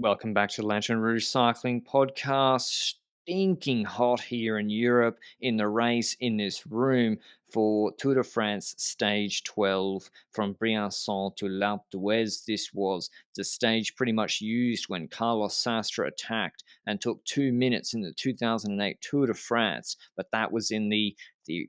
Welcome back to the Lanterne Rouge Cycling Podcast. Stinking hot here in Europe in the race in this room for Tour de France Stage 12 from Briançon to l'Alpe d'Huez. This was the stage pretty much used when Carlos Sastre attacked and took 2 minutes in the 2008 Tour de France, but that was in the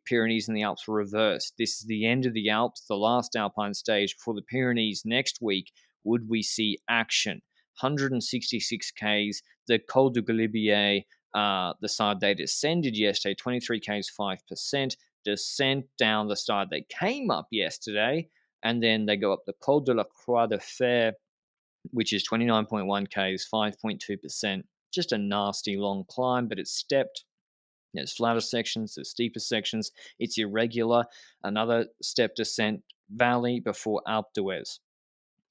Pyrenees and the Alps were reversed. This is the end of the Alps, the last Alpine stage before the Pyrenees next week. Would we see action? 166 Ks, the Col du Galibier, the side they descended yesterday, 23 Ks, 5%, descent down the side they came up yesterday, and then they go up the Col de la Croix de Fer, which is 29.1 Ks, 5.2%. Just a nasty long climb, but it's stepped. There's flatter sections, there's steeper sections. It's irregular. Another step descent valley before Alpe d'Huez.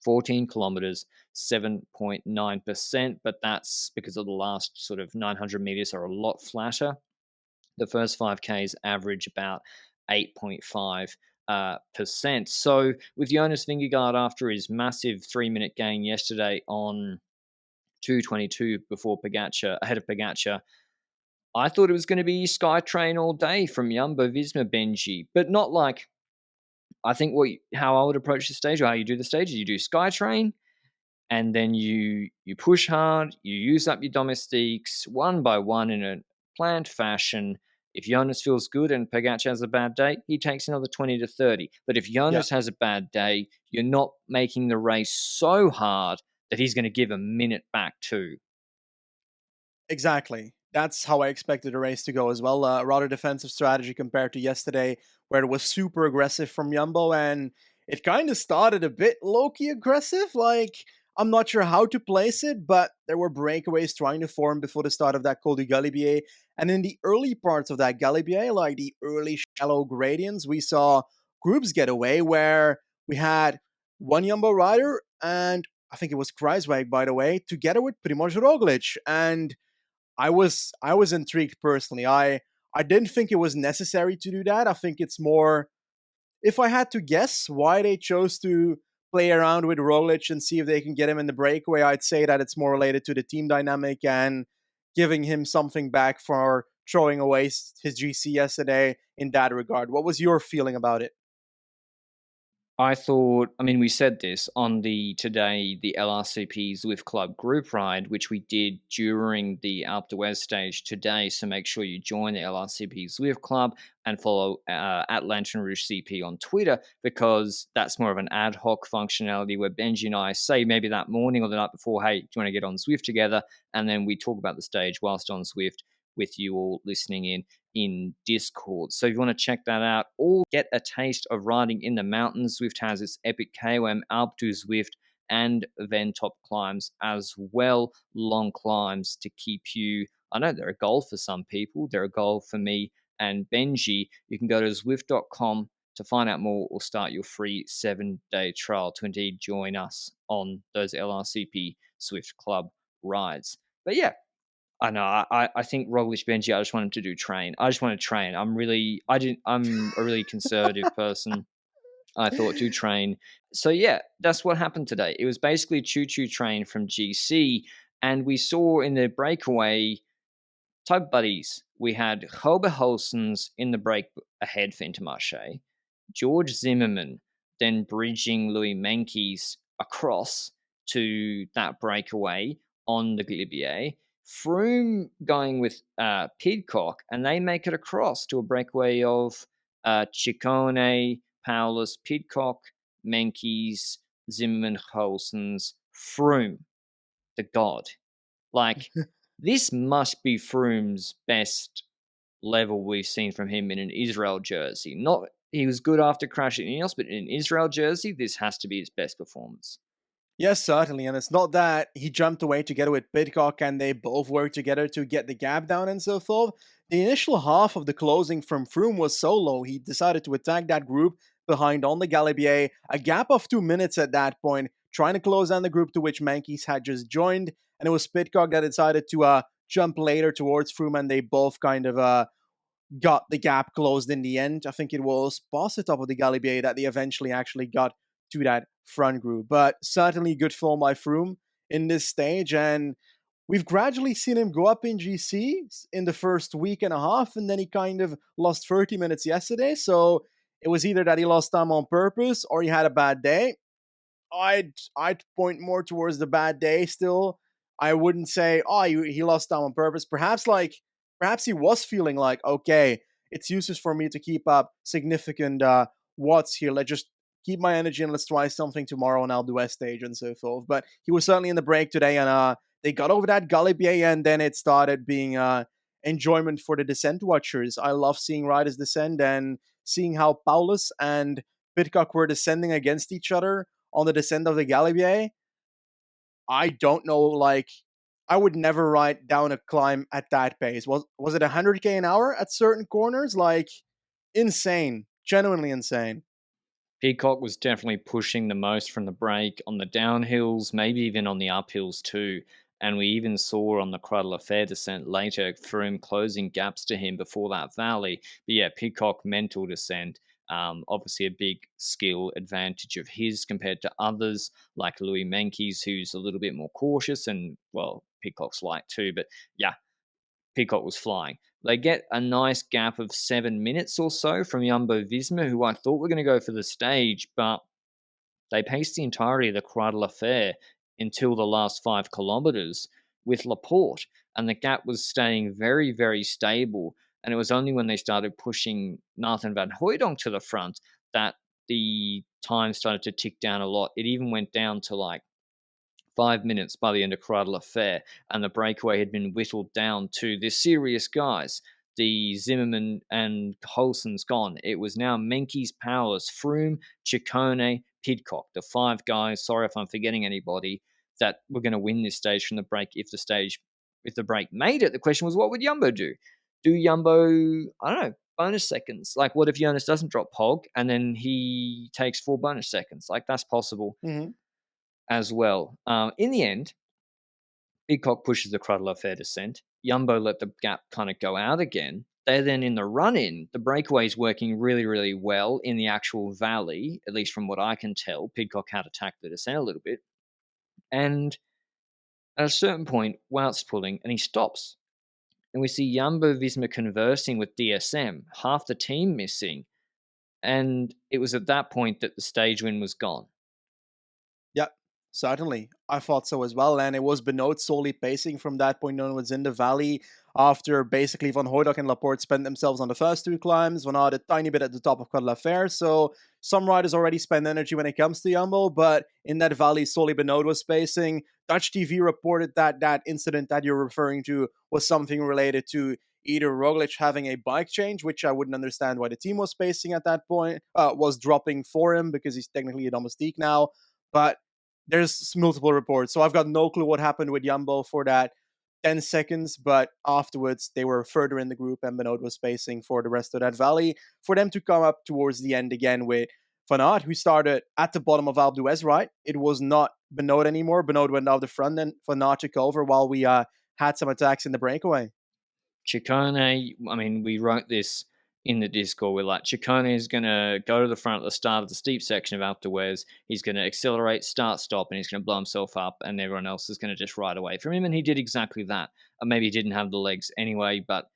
14 kilometers, 7.9%, but that's because of the last sort of 900 meters are a lot flatter. The first 5Ks average about 8.5%. So with Jonas Vingegaard after his massive 3-minute gain yesterday on 2:22 before Pogacar, ahead of Pogacar, I thought it was going to be Skytrain all day from Jumbo-Visma, Benji, but not like. I think how I would approach the stage, or how you do the stage, is you do Skytrain, and then you push hard, you use up your domestiques one by one in a planned fashion. If Jonas feels good and Pogacar has a bad day, he takes another 20 to 30. But if Jonas has a bad day, you're not making the race so hard that he's going to give a minute back too. Exactly. That's how I expected the race to go as well. Rather defensive strategy compared to yesterday, where it was super aggressive from Jumbo, and it kind of started a bit low-key aggressive. Like, I'm not sure how to place it, but there were breakaways trying to form before the start of that Col du Galibier. And in the early parts of that Galibier, like the early shallow gradients, we saw groups get away where we had one Jumbo rider, and I think it was Kruijswijk, by the way, together with Primož Roglic. And I was intrigued personally. I didn't think it was necessary to do that. I think it's more, if I had to guess why they chose to play around with Roglic and see if they can get him in the breakaway, I'd say that it's more related to the team dynamic and giving him something back for throwing away his GC yesterday in that regard. What was your feeling about it? I thought, I mean, we said this on the LRCP Zwift Club group ride, which we did during the Alpe d'Huez stage today. So make sure you join the LRCP Zwift Club and follow at Lanterne Rouge CP on Twitter, because that's more of an ad hoc functionality where Benji and I say maybe that morning or the night before, hey, do you want to get on Zwift together? And then we talk about the stage whilst on Zwift with you all listening in Discord. So if you want to check that out or get a taste of riding in the mountains, Zwift has its epic KOM Alpe du Zwift and Ventop climbs as well. Long climbs to keep you, I know they're a goal for some people, they're a goal for me and Benji. You can go to Zwift.com to find out more or start your free 7-day trial to indeed join us on those LRCP Zwift Club rides. But yeah, I know. I think Roglic, Benji, I just want him to do train. I just want to train. I'm a really conservative person. I thought to train. So yeah, that's what happened today. It was basically choo-choo train from GC, and we saw in the breakaway tug buddies. We had Hobe Holsens in the break ahead for Intermarché, George Zimmerman then bridging Louis Meintjes across to that breakaway on the Galibier. Froome going with Pidcock, and they make it across to a breakaway of Ciccone, Paulus, Pidcock, Meintjes, Zimmerman, Holsens, Froome, the god. Like, this must be Froome's best level we've seen from him in an Israel jersey. Not he was good after crashing Ineos, but in an Israel jersey, this has to be his best performance. Yes, certainly. And it's not that he jumped away together with Pidcock and they both worked together to get the gap down and so forth. The initial half of the closing from Froome was so low, he decided to attack that group behind on the Galibier. A gap of 2 minutes at that point, trying to close down the group to which Meintjes had just joined. And it was Pidcock that decided to jump later towards Froome, and they both kind of got the gap closed in the end. I think it was past the top of the Galibier that they eventually actually got to that front group. But certainly good form by Froome in this stage. And we've gradually seen him go up in GC in the first week and a half, and then he kind of lost 30 minutes yesterday. So it was either that he lost time on purpose or he had a bad day. I'd point more towards the bad day still. I wouldn't say, oh, he lost time on purpose. Perhaps he was feeling like, okay, it's useless for me to keep up significant watts here. Let's just keep my energy and let's try something tomorrow and I'll do S stage and so forth. But he was certainly in the break today, and they got over that Galibier, and then it started being enjoyment for the descent watchers. I love seeing riders descend and seeing how Paulus and Pitcock were descending against each other on the descent of the Galibier. I don't know, like, I would never ride down a climb at that pace. Was it 100k an hour at certain corners? Like, insane, genuinely insane. Peacock was definitely pushing the most from the break on the downhills, maybe even on the uphills too. And we even saw on the Croix de la Fer descent later, Froome closing gaps to him before that valley. But yeah, Peacock mental descent. Obviously, a big skill advantage of his compared to others like Louis Menkes, who's a little bit more cautious, and well, Peacock's light too. But yeah, Peacock was flying. They get a nice gap of 7 minutes or so from Jumbo Visma, who I thought were going to go for the stage, but they paced the entirety of the Croix de la Fer until the last 5 kilometers with Laporte, and the gap was staying very, very stable. And it was only when they started pushing Nathan van Hooydonk to the front that the time started to tick down a lot. It even went down to like 5 minutes by the end of Croix de la Fer, and the breakaway had been whittled down to the serious guys. The Zimmerman and Holson's gone. It was now Menkes, Powers, Froome, Ciccone, Pidcock, the 5 guys. Sorry if I'm forgetting anybody that were going to win this stage from the break. If the break made it, the question was, what would Jumbo do? Do Jumbo, I don't know, bonus seconds? Like, what if Jonas doesn't drop Pog and then he takes 4 bonus seconds? Like, that's possible Mm-hmm. as well. In the end, Peacock pushes the Croix de la Fer descent. Jumbo let the gap kind of go out again. They're then in the run-in. The breakaway is working really, really well in the actual valley, at least from what I can tell. Pidcock had attacked the descent a little bit. And at a certain point, Wout's pulling and he stops. And we see Jumbo Visma conversing with DSM, half the team missing. And it was at that point that the stage win was gone. Yeah, certainly. I thought so as well. And it was Benoit solely pacing from that point onwards in the valley after basically Van Hooydonk and Laporte spent themselves on the first 2 climbs, Van Aert a tiny bit at the top of Croix de la Fer. So some riders already spend energy when it comes to Jumbo, but in that valley, solely Benoit was pacing. Dutch TV reported that that incident that you're referring to was something related to either Roglic having a bike change, which I wouldn't understand why the team was pacing at that point, was dropping for him because he's technically a domestique now. But there's multiple reports, so I've got no clue what happened with Jumbo for that 10 seconds, but afterwards they were further in the group and Benoit was spacing for the rest of that valley for them to come up towards the end again with Van Aert, who started at the bottom of Alpe d'Huez, right? It was not Benoit anymore. Benoit went off the front and Van Aert took over while we had some attacks in the breakaway. Ciccone, I mean, we wrote this in the Discord. We're like, Ciccone is going to go to the front at the start of the steep section of Alpe d'Huez. He's going to accelerate, start, stop, and he's going to blow himself up, and everyone else is going to just ride away from him. And he did exactly that. Or maybe he didn't have the legs anyway, but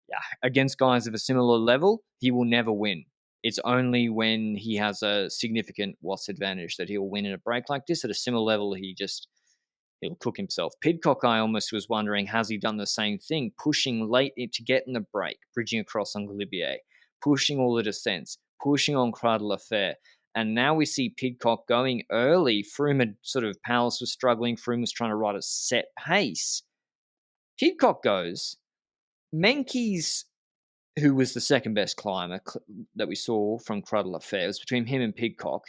yeah, against guys of a similar level, he will never win. It's only when he has a significant Watts advantage that he'll win in a break like this. At a similar level, he'll cook himself. Pidcock, I almost was wondering, has he done the same thing, pushing late to get in the break, bridging across on Galibier, pushing all the descents, pushing on Croix de la Fer. And now we see Pidcock going early. Froome had sort of, Palace was struggling. Froome was trying to ride a set pace. Pidcock goes. Menkes, who was the second best climber that we saw from Croix de la Fer, it was between him and Pidcock.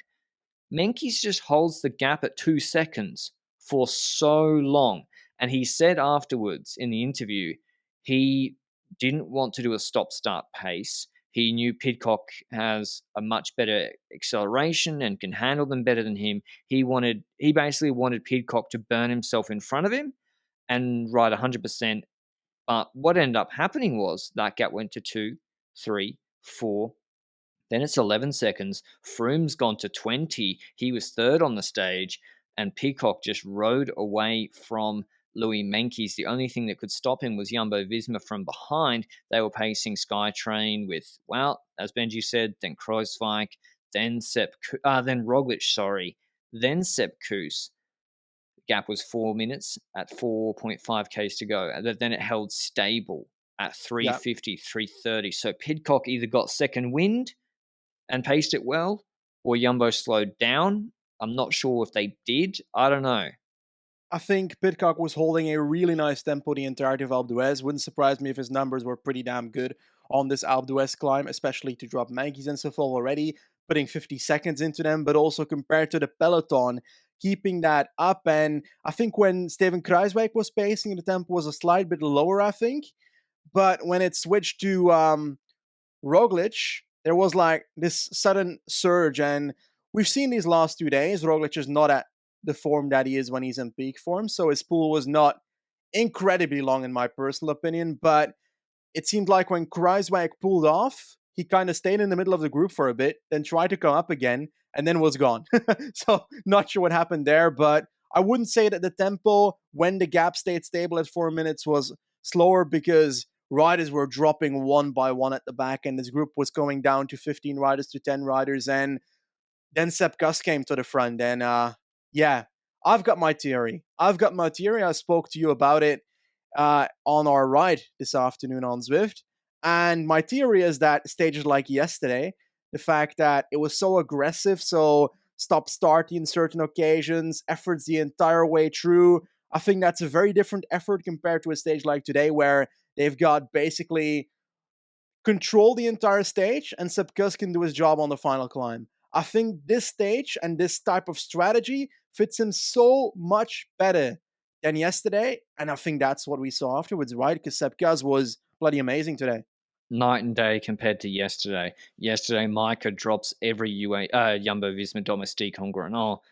Menkes just holds the gap at 2 seconds for so long. And he said afterwards in the interview, he didn't want to do a stop start pace. He knew Pidcock has a much better acceleration and can handle them better than him. He basically wanted Pidcock to burn himself in front of him and ride 100%. But what ended up happening was that gap went to 2, 3, 4, then it's 11 seconds. Froome's gone to 20. He was third on the stage. and Peacock just rode away from Louis Meintjes. The only thing that could stop him was Jumbo-Visma from behind. They were pacing SkyTrain with, well, as Benji said, then Kruijswijk, then then Roglic, sorry, then Sepp Kuss. Gap was 4 minutes at 4.5 Ks to go. And then it held stable at Yeah. 350, 330. So Pidcock either got second wind and paced it well, or Jumbo slowed down. I'm not sure if they did. I don't know. I think Pidcock was holding a really nice tempo the entirety of Alpe d'Huez. Wouldn't surprise me if his numbers were pretty damn good on this Alpe d'Huez climb, especially to drop Meintjes and so forth already, putting 50 seconds into them, but also compared to the peloton, keeping that up. And I think when Steven Kruijswijk was pacing, the tempo was a slight bit lower, I think. But when it switched to Roglic, there was like this sudden surge, and we've seen these last 2 days. Roglic is not at the form that he is when he's in peak form, so his pool was not incredibly long, in my personal opinion. But it seemed like when Kruijswijk pulled off, he kind of stayed in the middle of the group for a bit, then tried to come up again, and then was gone. So not sure what happened there, but I wouldn't say that the tempo when the gap stayed stable at 4 minutes was slower, because riders were dropping one by one at the back, and this group was going down to 15 riders to 10 riders, and then Sepp Kuss came to the front, and yeah, I've got my theory. I spoke to you about it on our ride this afternoon on Zwift, and my theory is that stages like yesterday, the fact that it was so aggressive, so stop starting in certain occasions, efforts the entire way through. I think that's a very different effort compared to a stage like today, where they've got basically control the entire stage, and Sepp Kuss can do his job on the final climb. I think this stage and this type of strategy fits him so much better than yesterday, and I think that's what we saw afterwards, right? Because Sepp Kuss was bloody amazing today. Night and day compared to yesterday. Yesterday, Micah drops every Jumbo Visma Domestique on Grenal.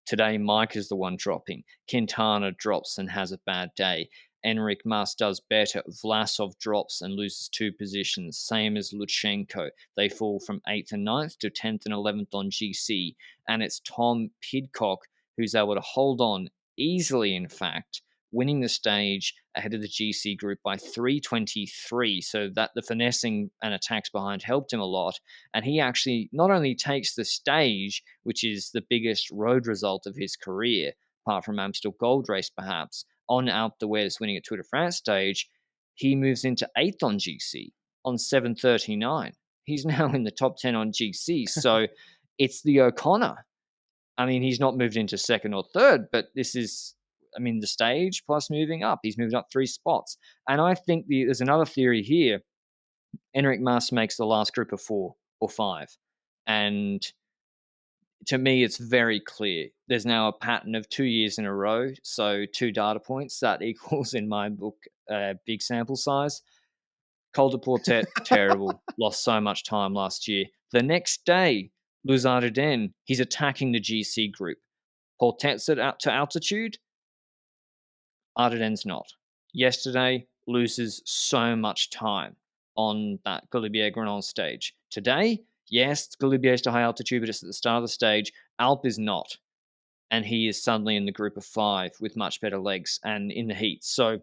Today, Mike is the one dropping. Quintana drops and has a bad day. Enric Mas does better. Vlasov drops and loses 2 positions, same as Lutsenko. They fall from 8th and 9th to 10th and 11th on GC. And it's Tom Pidcock who's able to hold on easily, in fact, winning the stage ahead of the GC group by 3:23. So that the finessing and attacks behind helped him a lot. And he actually not only takes the stage, which is the biggest road result of his career, apart from Amstel Gold Race perhaps, on Alpe d'Huez winning a Tour de France stage, he moves into 8th on GC on 7:39. He's now in the top 10 on GC. So it's the O'Connor. I mean, he's not moved into second or third, but this is, I mean, the stage plus moving up. He's moved up 3 spots. And I think there's another theory here. Enric Mas makes the last group of 4 or 5. And to me, it's very clear. There's now a pattern of 2 years in a row. So 2 data points. That equals, in my book, big sample size. Col de Portet, terrible. Lost so much time last year. The next day, Les Ardennes, he's attacking the GC group. Portet's out to altitude. Ardennes not. Yesterday, loses so much time on that Galibier-Granon stage. Today, yes, Galibier is to high altitude, but it's at the start of the stage. Alpe is not. And he is suddenly in the group of 5 with much better legs and in the heat. So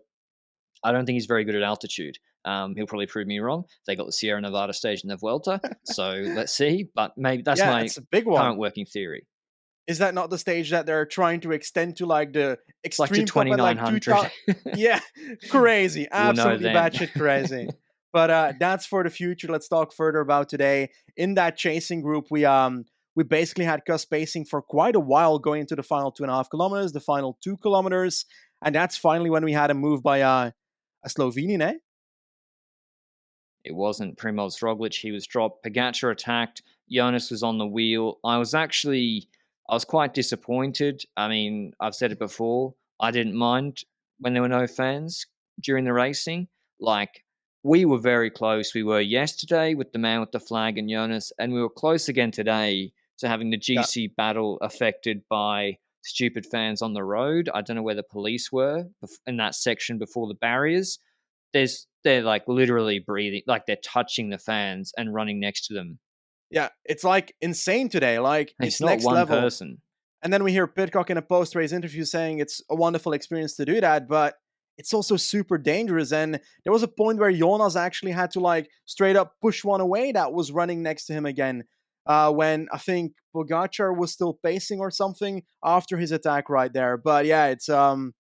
I don't think he's very good at altitude. He'll probably prove me wrong. They got the Sierra Nevada stage in the Vuelta. So let's see. But maybe that's Yeah, my it's a big one. current working theory. Is that not the stage that they're trying to extend to like the Like to extreme top at like 2,900. Yeah, crazy, We'll know absolutely then. batshit crazy. But that's for the future. Let's talk further about today. In that chasing group, we basically had Kuss pacing for quite a while going into the final 2.5 kilometers, the final 2 kilometers, and that's finally when we had a move by a Slovenian, eh? It wasn't Primoz Roglic. He was dropped. Pogacar attacked. Jonas was on the wheel. I was quite disappointed. I mean, I've said it before. I didn't mind when there were no fans during the racing. Like, we were very close. We were yesterday with the man with the flag and Jonas, and we were close again today to having the GC battle affected by stupid fans on the road. I don't know where the police were in that section before the barriers. They're like literally breathing, like they're touching the fans and running next to them. Yeah, it's like insane today. Like It's it's not next one level. person. And then we hear Pitcock in a post-race interview saying it's a wonderful experience to do that, but it's also super dangerous. And there was a point where Jonas actually had to like straight up push one away that was running next to him again. When I think Pogacar was still pacing or something after his attack right there. But yeah, it's But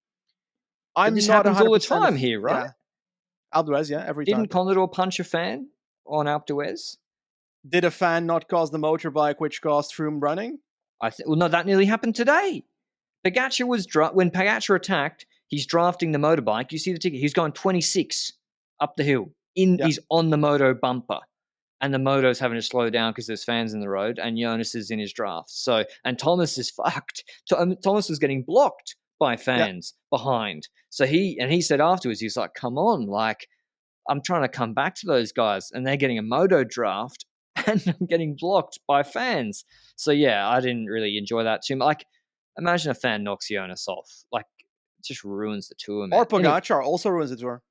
I'm this not happens all the 100% time here, right? yeah, Alpe, yeah, every Didn't time. Condor punch a fan on Alpe d'Huez? Did a fan not cause the motorbike, which caused Froome running? Well, no, that nearly happened today. Pogacar was when Pogacar attacked. He's drafting the motorbike. You see the ticket. He's going 26 up the hill. Yeah, He's on the moto bumper, and the moto's having to slow down because there's fans in the road. And Jonas is in his draft. So and Thomas is fucked. Thomas was getting blocked by yeah. fans behind. So he said afterwards, he's like, "Come on, like I'm trying to come back to those guys, and they're getting a moto draft, and I'm getting blocked by fans." So yeah, I didn't really enjoy that too much. Like, imagine a fan knocks Jonas off. Like, it just ruins the tour, man. Or Pogacar also ruins the tour.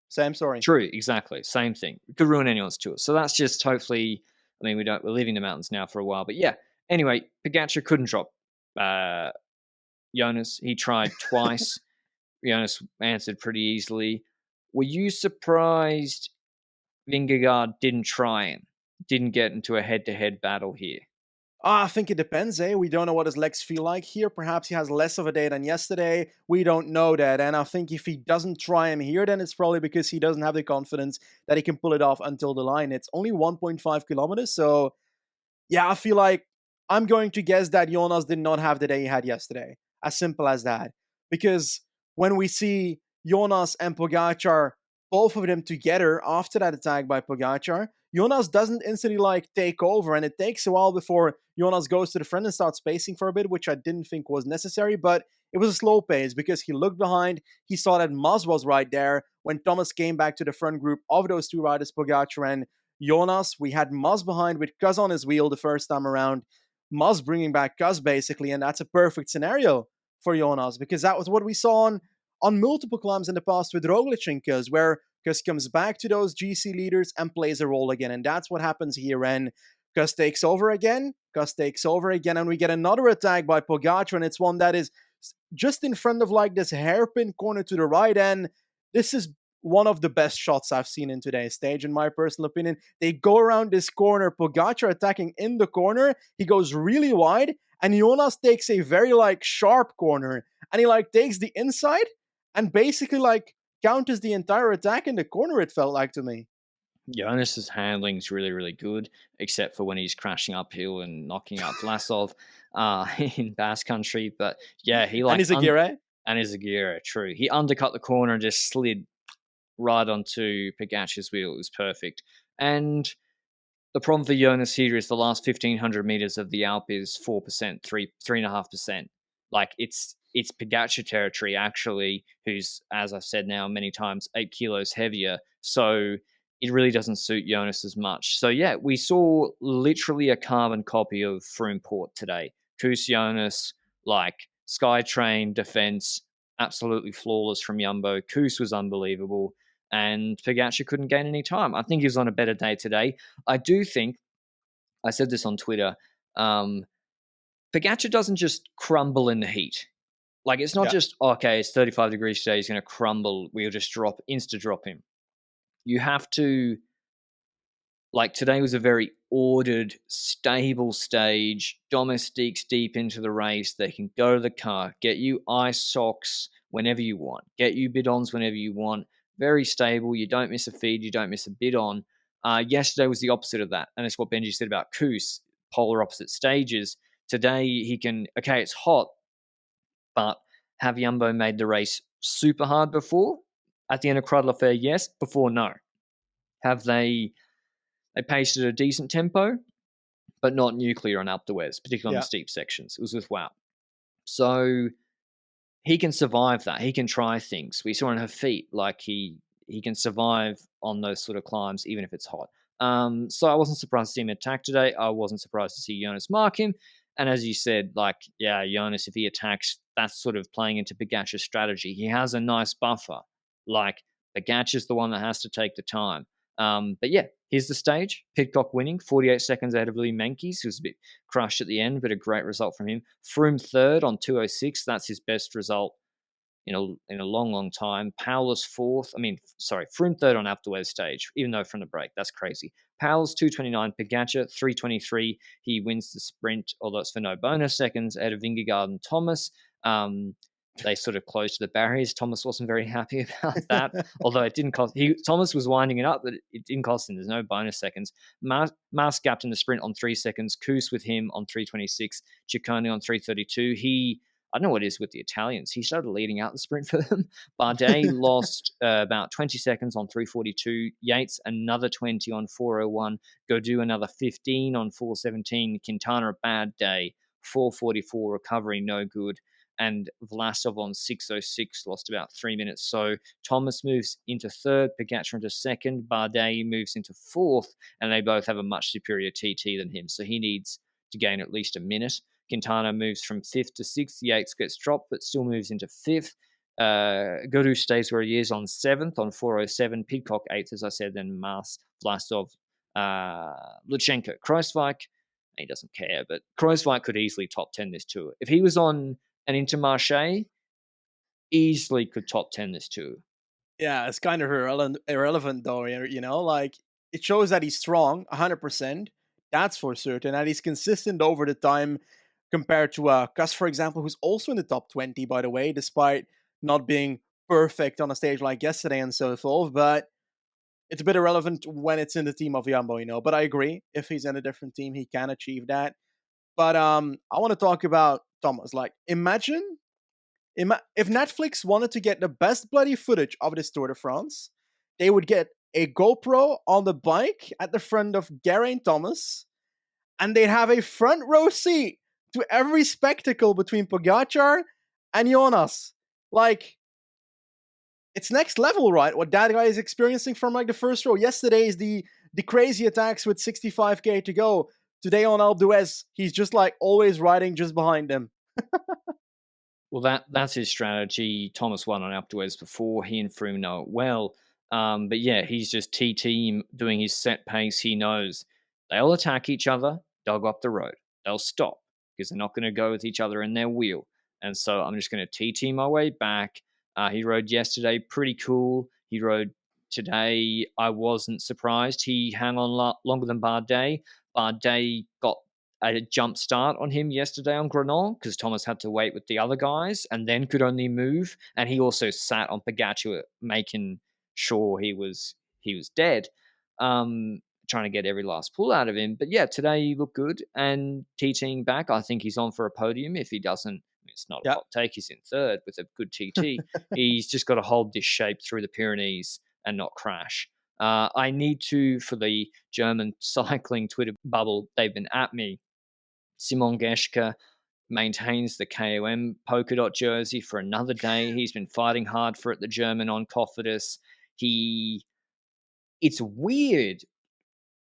Same story. True, exactly, same thing. It could ruin anyone's tour. So that's just hopefully. I mean, we're leaving the mountains now for a while, but yeah. Anyway, Pogacar couldn't drop Jonas. He tried twice. Jonas answered pretty easily. Were you surprised Vingegaard didn't try and didn't get into a head-to-head battle here? I think it depends, eh? We don't know what his legs feel like here. Perhaps he has less of a day than yesterday. We don't know that. And I think if he doesn't try him here, then it's probably because he doesn't have the confidence that he can pull it off until the line. It's only 1.5 kilometers. So, yeah, I feel like I'm going to guess that Jonas did not have the day he had yesterday. As simple as that. Because when we see Jonas and Pogacar, both of them together after that attack by Pogacar, Jonas doesn't instantly like take over, and it takes a while before Jonas goes to the front and starts pacing for a bit, which I didn't think was necessary, but it was a slow pace because he looked behind, he saw that Maz was right there. When Thomas came back to the front group of those two riders, Pogacar and Jonas, we had Maz behind with Kuz on his wheel the first time around. Maz bringing back Kuz basically, and that's a perfect scenario for Jonas because that was what we saw on multiple climbs in the past with Roglic and Kuz, where Kuz comes back to those GC leaders and plays a role again, and that's what happens here. And Kuz takes over again, and we get another attack by Pogacar, and it's one that is just in front of like this hairpin corner to the right, and this is one of the best shots I've seen in today's stage, in my personal opinion. They go around this corner, Pogacar attacking in the corner, he goes really wide, and Jonas takes a very like sharp corner, and he like takes the inside and basically like counters the entire attack in the corner, it felt like to me. Jonas's handling is really, really good, except for when he's crashing uphill and knocking out Vlasov in Basque Country. But yeah, he And like he's a Aguirre. and his Aguirre, true. He undercut the corner and just slid right onto Pogacar's wheel. It was perfect. And the problem for Jonas here is the last 1,500 meters of the Alpe is 4%, 3.5%. Like it's Pogacar territory actually, who's, as I've said now many times, 8 kilos heavier. So it really doesn't suit Jonas as much. So yeah, we saw literally a carbon copy of Froome Port today. Koos Jonas, like Skytrain defense, absolutely flawless from Jumbo. Koos was unbelievable, and Pogacar couldn't gain any time. I think he was on a better day today. I do think, I said this on Twitter, Pogacar doesn't just crumble in the heat. Like, it's not Yeah. just, okay, it's 35 degrees today, he's going to crumble, we'll just insta-drop him. You have to, like, today was a very ordered, stable stage. Domestique's deep into the race. They can go to the car, get you ice socks whenever you want, get you bidons whenever you want. Very stable. You don't miss a feed, you don't miss a bidon. Yesterday was the opposite of that. And it's what Benji said about Koos, polar opposite stages. Today, he can, okay, it's hot, but have Jumbo made the race super hard before? At the end of Crowd Fair, yes. Before, no. Have they paced at a decent tempo, but not nuclear on Alpe d'Huez, particularly on the steep sections. It was with Wout. So he can survive that. He can try things. We saw on her feet, like he can survive on those sort of climbs, even if it's hot. So I wasn't surprised to see him attack today. I wasn't surprised to see Jonas mark him. And as you said, like, yeah, Jonas, if he attacks, that's sort of playing into Pogacar's strategy. He has a nice buffer. Like, Pogacar's the one that has to take the time. But yeah, here's the stage. Pidcock winning, 48 seconds ahead of Lee Menkes, who was a bit crushed at the end, but a great result from him. Froome third on 2:06. That's his best result in a long, long time. Powell's fourth. Froome third on Alpe d'Huez stage, even though from the break. That's crazy. Powell's 2:29. Pogacar 3:23. He wins the sprint, although it's for no bonus seconds, ahead of Vingegaard and Thomas. They sort of closed to the barriers. Thomas wasn't very happy about that, although it didn't cost. Thomas was winding it up, but it didn't cost him. There's no bonus seconds. Mas gapped in the sprint on 3 seconds. Koos with him on 3:26. Ciccone on 3:32. I don't know what it is with the Italians. He started leading out the sprint for them. Bardet lost about 20 seconds on 3:42. Yates another 20 on 4:01. Gaudu another 15 on 4:17. Quintana a bad day. 4:44 recovery no good. And Vlasov on 6:06 lost about 3 minutes. So Thomas moves into third, Pogacar into second, Bardet moves into fourth, and they both have a much superior TT than him. So he needs to gain at least a minute. Quintana moves from fifth to sixth. Yates gets dropped, but still moves into fifth. Gaudu stays where he is on seventh on 4:07. Pidcock eighth, as I said. Then Mas, Vlasov, Lutsenko, Kruijswijk. He doesn't care, but Kruijswijk could easily top 10 this tour. If he was on an Intermarché, easily could top 10 this tour. Yeah, it's kind of irrelevant though, like it shows that he's strong, 100%. That's for certain. And he's consistent over the time compared to Kuss, for example, who's also in the top 20, by the way, despite not being perfect on a stage like yesterday and so forth. But it's a bit irrelevant when it's in the team of Jumbo. But I agree, if he's in a different team, he can achieve that. But I want to talk about Thomas. Like, imagine if Netflix wanted to get the best bloody footage of this Tour de France, they would get a GoPro on the bike at the front of Geraint Thomas, and they'd have a front row seat to every spectacle between Pogacar and Jonas. Like, it's next level, right? What that guy is experiencing from like the first row. Yesterday is the crazy attacks with 65k to go. Today on Alpe d'Huez, he's just like always riding just behind them. Well, that's his strategy. Thomas won on Alpe d'Huez before. He and Froome know it well. But yeah, he's just TT doing his set pace. He knows they'll attack each other. They'll go up the road. They'll stop because they're not going to go with each other in their wheel. And so I'm just going to TT my way back. He rode yesterday, pretty cool. He rode today. I wasn't surprised. He hung on longer than Bardet. Bardet got a jump start on him yesterday on Granon because Thomas had to wait with the other guys and then could only move. And he also sat on Pogacar, making sure he was dead, trying to get every last pull out of him. But yeah, today he looked good and TTing back. I think he's on for a podium. If he doesn't, it's not a hot take. He's in third with a good TT. He's just got to hold this shape through the Pyrenees and not crash. I need to, for the German cycling Twitter bubble, they've been at me. Simon Geschke maintains the KOM polka dot jersey for another day. He's been fighting hard for it, the German on Cofidis. It's weird.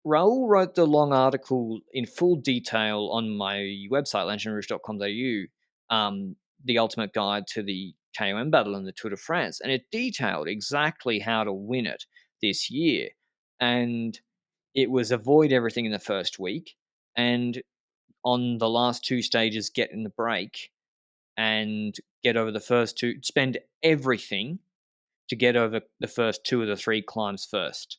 Raul wrote the long article in full detail on my website, lanternerouge.com.au, the ultimate guide to the KOM battle in the Tour de France, and it detailed exactly how to win it this year. And it was avoid everything in the first week, and on the last two stages, get in the break and get over the first two, spend everything to get over the first two of the three climbs first.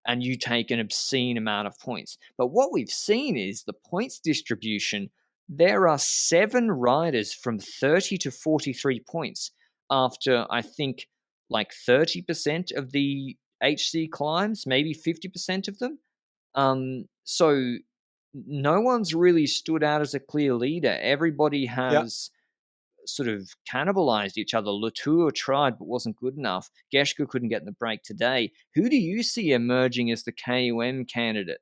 And you take an obscene amount of points. But what we've seen is the points distribution. There are 7 riders from 30 to 43 points after, I think, like 30% of the HC climbs, maybe 50% of them. So no one's really stood out as a clear leader. Everybody has sort of cannibalized each other. Latour tried but wasn't good enough. Geschke couldn't get in the break today. Who do you see emerging as the KOM candidate?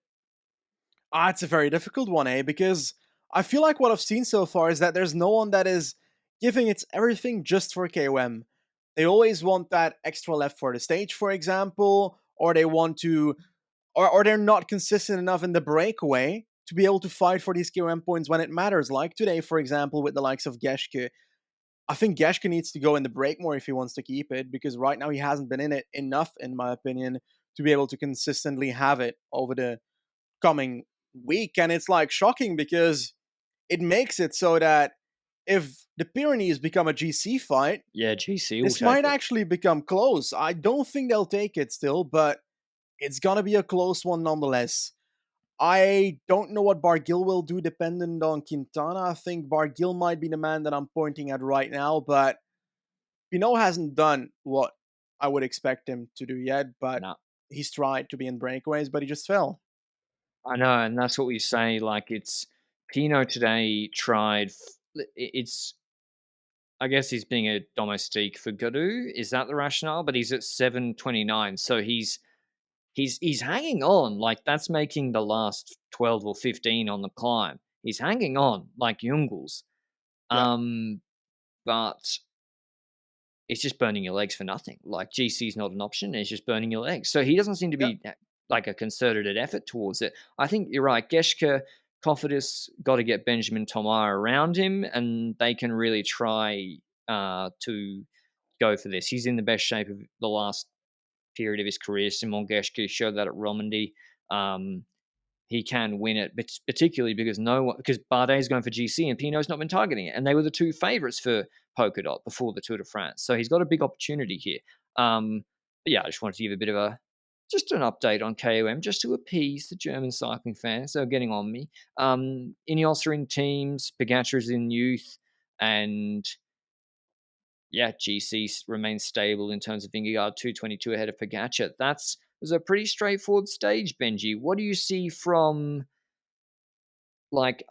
It's a very difficult one, because I feel like what I've seen so far is that there's no one that is giving its everything just for KOM. They always want that extra left for the stage, for example, or they want to, or they're not consistent enough in the breakaway to be able to fight for these KOM points when it matters. Like today, for example, with the likes of Geschke. I think Geschke needs to go in the break more if he wants to keep it, because right now he hasn't been in it enough, in my opinion, to be able to consistently have it over the coming week. And it's like shocking because it makes it so that if the Pyrenees become a GC fight, Yeah, GC will this take might it. actually become close. I don't think they'll take it still, but it's gonna be a close one nonetheless. I don't know what Barguil will do dependent on Quintana. I think Barguil might be the man that I'm pointing at right now, but Pinot hasn't done what I would expect him to do yet, but No, he's tried to be in breakaways, but he just fell. I know, and that's what we say. Like it's Pinot today tried. It's I guess he's being a domestique for Gadu. Is that the rationale? But he's at 7:29, so he's hanging on. Like that's making the last 12 or 15 on the climb. He's hanging on like Jungels. Yeah, Um, but it's just burning your legs for nothing. Like GC is not an option. It's just burning your legs. So he doesn't seem to yeah, be like a concerted effort towards it. I think you're right. Geschke, Kofidis got to get Benjamin Tomar around him, and they can really try to go for this. He's in the best shape of the last period of his career. Simon Geschke showed that at Romandy. Um, he can win it, but particularly because because Bardet's going for GC and Pinot's not been targeting it, and they were the two favourites for Polka Dot before the Tour de France. So he's got a big opportunity here. But yeah, I just wanted to give a bit of just an update on KOM, just to appease the German cycling fans. They're getting on me. Ineos are in teams, Pogacar's in youth, and yeah, GC remains stable in terms of Vingegaard 222 ahead of Pogacar. That was a pretty straightforward stage, Benji. What do you see from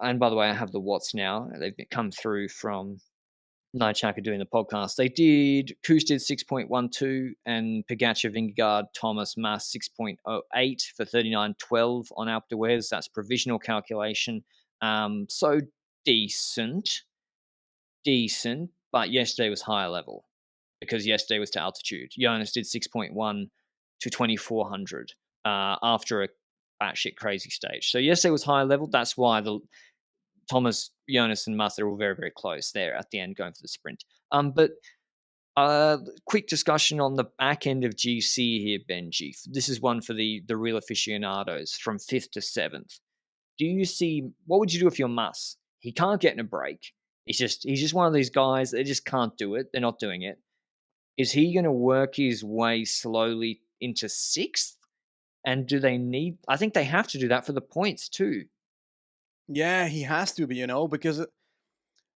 and by the way, I have the watts now. They've come through from Nightchacker doing the podcast. They did Koos did 6.12 and Pogacar, Vingegaard, Thomas, Mas 6.08 for 39.12 on Alpe d'Huez. That's provisional calculation. So decent, but yesterday was higher level because yesterday was to altitude. Jonas did 6.1 to 2400 after a batshit crazy stage. So yesterday was higher level. That's why the Thomas, Jonas, and Mas are all very, very close there at the end going for the sprint. But quick discussion on the back end of GC here, Benji. This is one for the real aficionados from 5th to 7th. Do you see, what would you do if you're Mas? He can't get in a break. He's just one of these guys, they just can't do it. They're not doing it. Is he going to work his way slowly into 6th? And do they need, I think they have to do that for the points too. yeah, he has to be, because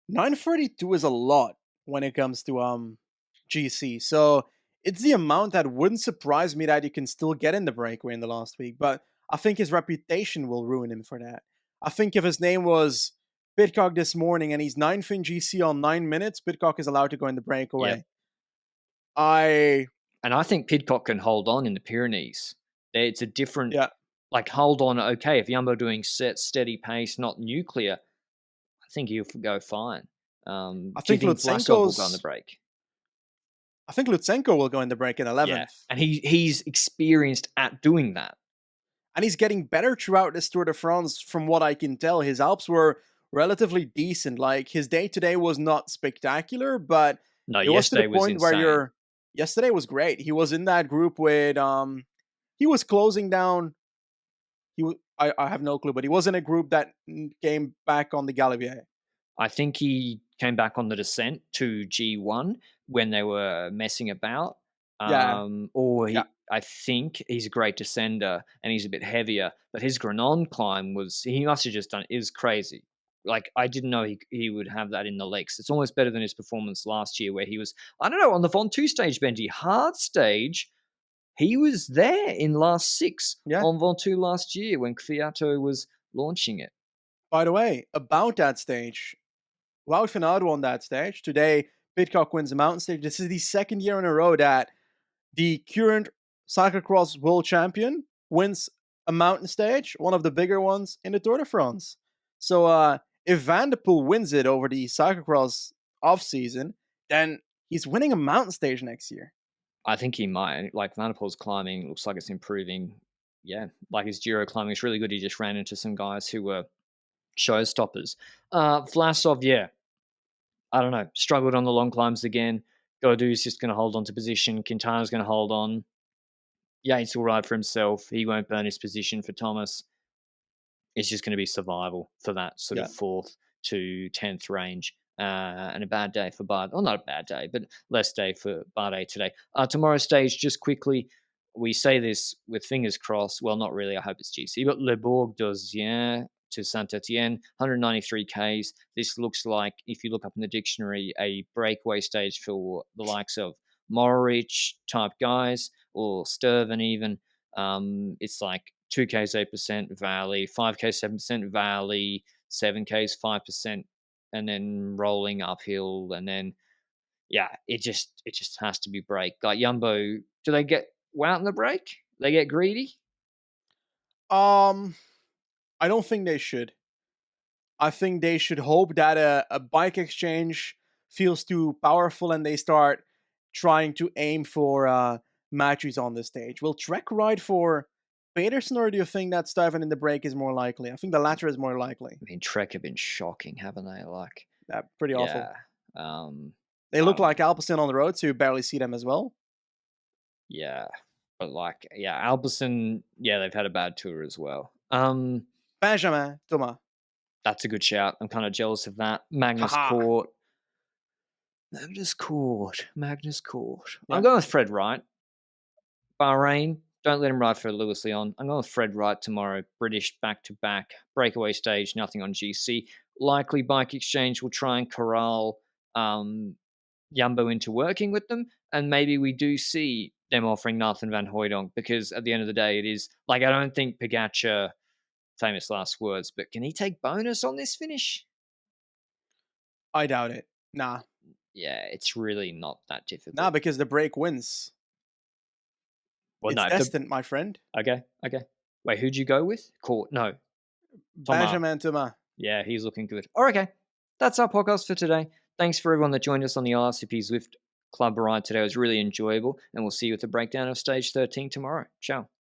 942 is a lot when it comes to GC. So it's the amount that wouldn't surprise me that you can still get in the breakaway in the last week, but I think his reputation will ruin him for that. I think if his name was Pitcock this morning and he's ninth in GC on 9 minutes, Pitcock is allowed to go in the Yep. breakaway. I And I think Pidcock can hold on in the Pyrenees. It's a different, Yeah, hold on. Okay, if Jumbo doing steady pace, not nuclear, I think he'll go fine. I Do you think think Vlasov will go on the break? I think Lutsenko will go in the break in Yeah, 11th. and he's experienced at doing that. And he's getting better throughout this Tour de France from what I can tell. His Alps were relatively decent. Like his day today was not spectacular, but No, it was to the yesterday was point where insane. yesterday was great. He was in that group with he was closing down. I have no clue, but he was in a group that came back on the Galibier. I think he came back on the descent to G1 when they were messing about. Yeah, Or yeah. I think he's a great descender and he's a bit heavier, but his Granon climb he must have just done, it was crazy. Like, I didn't know he would have that in the legs. It's almost better than his performance last year where he was, I don't know, on the Ventoux stage, Benji, hard stage. He was there in last 6 Yeah. on Ventoux last year when Kviato was launching it. By the way, about that stage, Wout van Aert won that stage. Today, Pitcock wins the mountain stage. This is the second year in a row that the current cyclocross world champion wins a mountain stage, one of the bigger ones in the Tour de France. So if Van der Poel wins it over the cyclocross off season, then he's winning a mountain stage next year. I think he might. Like Van der Poel's climbing looks like it's improving. Yeah, like his Giro climbing is really good. He just ran into some guys who were showstoppers. Vlasov, yeah, I don't know, struggled on the long climbs again. Godu's just going to hold on to position. Quintana's going to hold on. Yates will ride for himself. He won't burn his position for Thomas. It's just going to be survival for that sort of Yeah. 4th to 10th range. And a bad day for Bard. Well, not a bad day, but less day for Bardet today. Tomorrow's stage, just quickly, we say this with fingers crossed. Well, not really. I hope it's GC, but Le Bourg does, yeah, to Saint Etienne, 193 Ks. This looks like, if you look up in the dictionary, a breakaway stage for the likes of Morich type guys or Sturven even. It's like 2Ks 8% Valley, 5K 7% Valley, 7Ks 5%, and then rolling uphill, and then yeah, it just has to be break. Like Jumbo, do they get out in the break? They get greedy. Um, I don't think they should. I think they should hope that a bike exchange feels too powerful and they start trying to aim for matches on the stage. Will Trek ride for Peterson, or do you think that Stuyven in the break is more likely? I think the latter is more likely. I mean, Trek have been shocking, haven't they? Like, Pretty awful. yeah, um, They I look don't like know. Alpecin on the road, so you barely see them as well. Yeah, but like, yeah, Alberson, yeah, they've had a bad tour as well. Benjamin Thomas. That's a good shout. I'm kind of jealous of that. Magnus Haha. Court. Magnus Court. Magnus Court. I'm Yeah. going with Fred Wright. Bahrain. Don't let him ride for Lewis Leon. I'm going with Fred Wright tomorrow. British back to back. Breakaway stage. Nothing on GC. Likely Bike Exchange will try and corral Jumbo into working with them. And maybe we do see them offering Nathan Van Hooydonk, because at the end of the day, it is like, I don't think Pogacar, famous last words, but can he take bonus on this finish? I doubt it. Nah. Yeah, it's really not that Nah, difficult. because the break wins. Well, It's no, if the destined, my friend. okay. Wait, who'd you go with? Court? No, Thomas. Benjamin Thomas. Yeah, he's looking good. Oh, okay, that's our podcast for today. Thanks for everyone that joined us on the LRCP Zwift Club ride today. It was really enjoyable, and we'll see you at the breakdown of stage 13 tomorrow. Ciao.